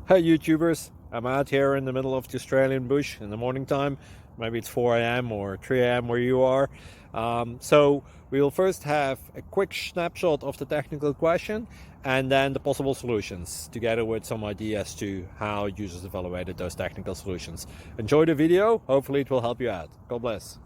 Hey YouTubers, I'm out here in the middle of the Australian bush in the morning time. Maybe it's 4 a.m. or 3 a.m. where you are. So we will first have a quick snapshot of the technical question and then the possible solutions, together with some ideas to how users evaluated those technical solutions. Enjoy the video, hopefully it will help you out. God bless.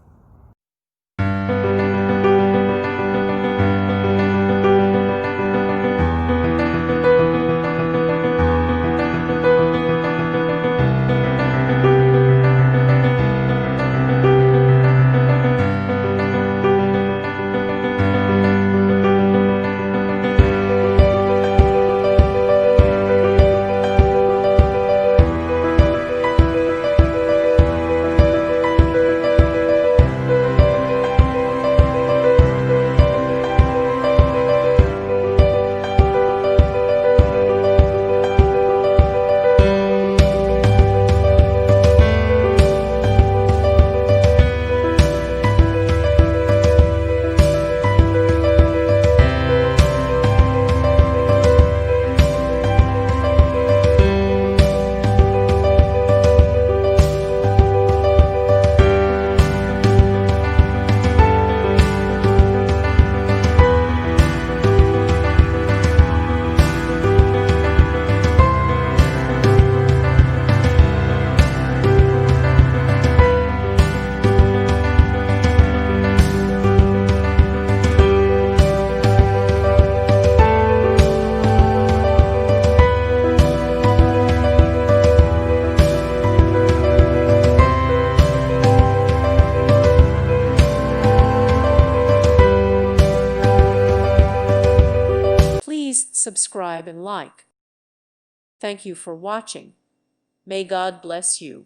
Please subscribe and like. Thank you for watching. May God bless you.